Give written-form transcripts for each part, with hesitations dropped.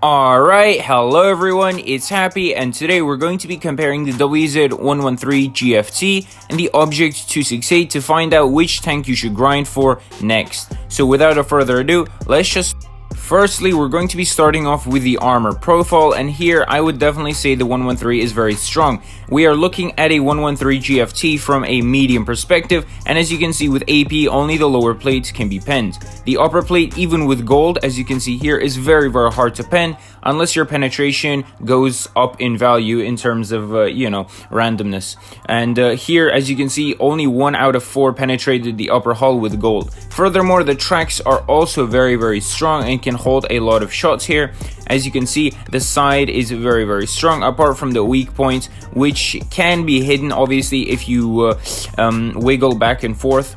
Alright, hello everyone, it's Happy, and today we're going to be comparing the WZ113 GFT and the Object 268 to find out which tank you should grind for next. So without a further ado, let's just... Firstly, we're going to be starting off with the armor profile, and here I would definitely say the 113 is very strong. We are looking at a 113 GFT from a medium perspective, and as you can see with AP, only the lower plates can be penned. The upper plate, even with gold, as you can see here, is very hard to pen, unless your penetration goes up in value in terms of, randomness. And here, as you can see, only 1 out of 4 penetrated the upper hull with gold. Furthermore, the tracks are also very strong and can hold a lot of shots here. As you can see, the side is very strong, apart from the weak point, which can be hidden obviously if you wiggle back and forth.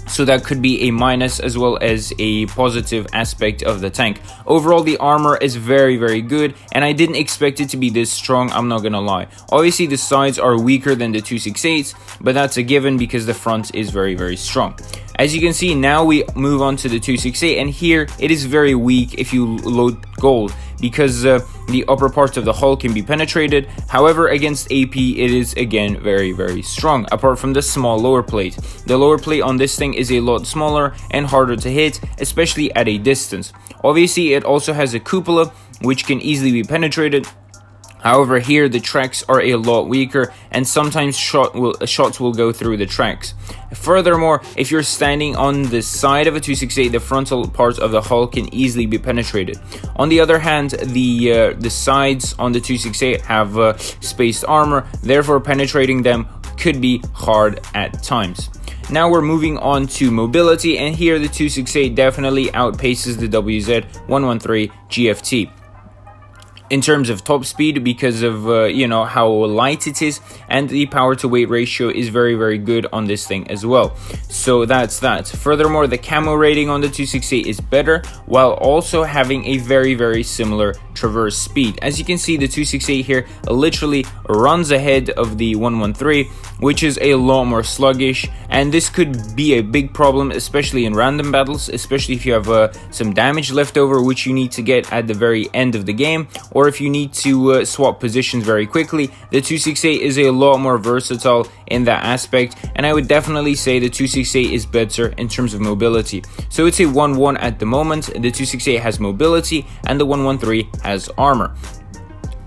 So that could be a minus as well as a positive aspect of the tank. Overall, the armor is very good, and I didn't expect it to be this strong, I'm not gonna lie. Obviously, the sides are weaker than the 268s, but that's a given because the front is very strong. As you can see, now we move on to the 268, and here it is very weak if you load gold, because the upper part of the hull can be penetrated. However, against AP, it is again very strong, apart from the small lower plate. The lower plate on this thing is a lot smaller and harder to hit, especially at a distance. Obviously, it also has a cupola, which can easily be penetrated. However, here the tracks are a lot weaker, and sometimes shots will go through the tracks. Furthermore, if you're standing on the side of a 268, the frontal part of the hull can easily be penetrated. On the other hand, the sides on the 268 have spaced armor, therefore penetrating them could be hard at times. Now we're moving on to mobility, and here the 268 definitely outpaces the WZ113 GFT. In terms of top speed, because of how light it is, and the power to weight ratio is very good on this thing as well. So that's that. Furthermore, the camo rating on the 268 is better, while also having a very similar traverse speed. As you can see, the 268 here literally runs ahead of the 113, which is a lot more sluggish, and this could be a big problem, especially in random battles, especially if you have some damage left over, which you need to get at the very end of the game, or if you need to swap positions very quickly. The 268 is a lot more versatile in that aspect, and I would definitely say the 268 is better in terms of mobility. So it's a 1-1 at the moment. The 268 has mobility and the 113 has armor.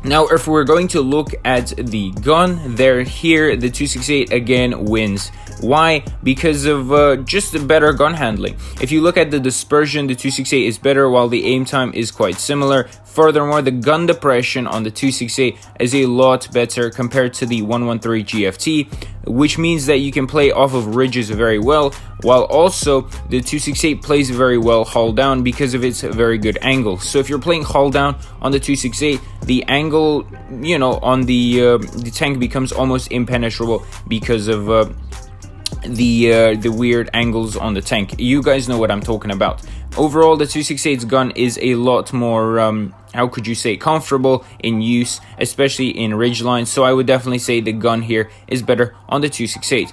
Now, if we're going to look at the gun, here the 268 again wins. Why? Because of just the better gun handling. If you look at the dispersion, the 268 is better, while the aim time is quite similar. Furthermore, the gun depression on the 268 is a lot better compared to the 113 GFT, which means that you can play off of ridges very well, while also the 268 plays very well hull down because of its very good angle. So if you're playing hull down on the 268, the angle, on the tank becomes almost impenetrable because of the weird angles on the tank. You guys know what I'm talking about. Overall, the 268's gun is a lot more comfortable in use, especially in ridgelines. So I would definitely say the gun here is better on the 268.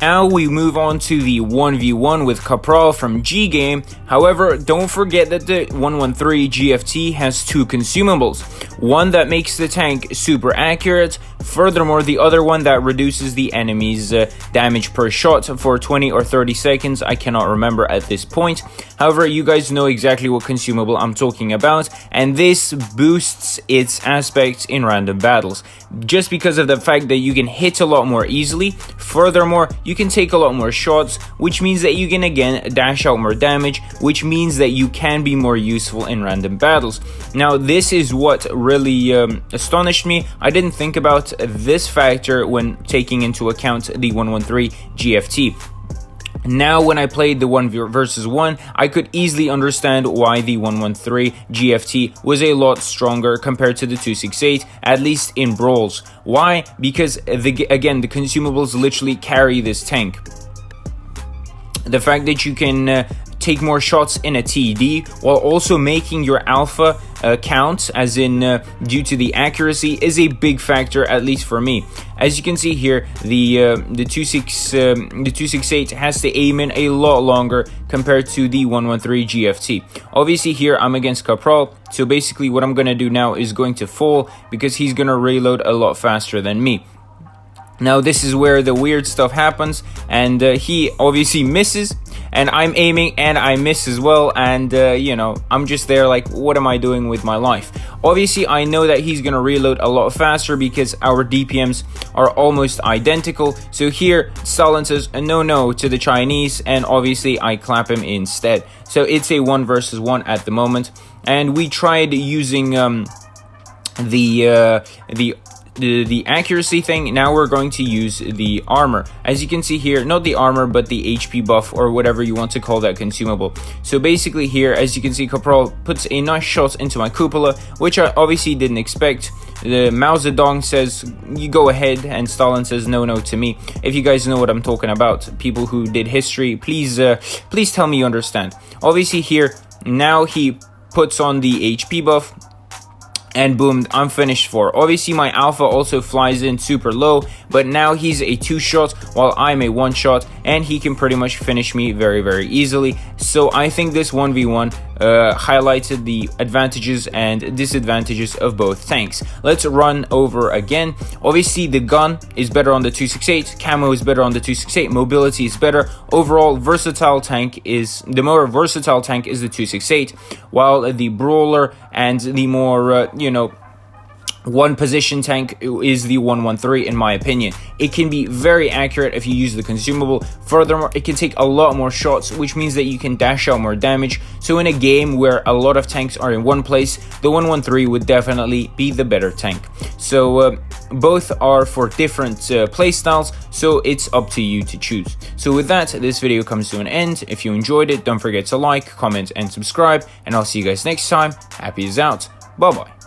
Now we move on to the 1v1 with Capral from G Game. However, don't forget that the 113 GFT has 2 consumables. One that makes the tank super accurate, furthermore the other one that reduces the enemy's damage per shot for 20 or 30 seconds, I cannot remember at this point. However, you guys know exactly what consumable I'm talking about, and this boosts its aspects in random battles, just because of the fact that you can hit a lot more easily. Furthermore, you can take a lot more shots, which means that you can again dash out more damage, which means that you can be more useful in random battles. Now, this is what really astonished me. I didn't think about this factor when taking into account the 113 GFT. Now, when I played the 1 versus 1, I could easily understand why the 113 GFT was a lot stronger compared to the 268, at least in brawls. Why? Because, again, the consumables literally carry this tank. The fact that you can take more shots in a TD while also making your alpha count, as in due to the accuracy, is a big factor, at least for me. As you can see here, the 268 has to aim in a lot longer compared to the 113 GFT. Obviously here I'm against Capral, so basically what I'm gonna do now is going to fall because he's gonna reload a lot faster than me. Now this is where the weird stuff happens, and he obviously misses, and I'm aiming and I miss as well, and you know, I'm just there like, what am I doing with my life? Obviously I know that he's gonna reload a lot faster because our DPMs are almost identical. So here Stalin says a no to the Chinese, and obviously I clap him instead. So it's a 1 versus 1 at the moment, and we tried using the accuracy thing. Now we're going to use the armor. As you can see here, not the armor but the HP buff, or whatever you want to call that consumable. So basically here, as you can see, Capral puts a nice shot into my cupola, which I obviously didn't expect. The Mao Zedong says you go ahead, and Stalin says no to me. If you guys know what I'm talking about, people who did history, please tell me you understand. Obviously here, now he puts on the HP buff, and boom, I'm finished for. Obviously my alpha also flies in super low, but now he's a 2-shot while I'm a 1-shot, and he can pretty much finish me very easily. So I think this 1v1 highlighted the advantages and disadvantages of both tanks. Let's run over again. Obviously the gun is better on the 268, camo is better on the 268, mobility is better. Overall the more versatile tank is the 268, while the brawler and the more one position tank is the 113 in my opinion. It can be very accurate if you use the consumable. Furthermore, it can take a lot more shots, which means that you can dash out more damage. So in a game where a lot of tanks are in one place, the 113 would definitely be the better tank. So both are for different playstyles, so it's up to you to choose. So with that, this video comes to an end. If you enjoyed it, don't forget to like, comment and subscribe, and I'll see you guys next time. Happy is out. Bye bye.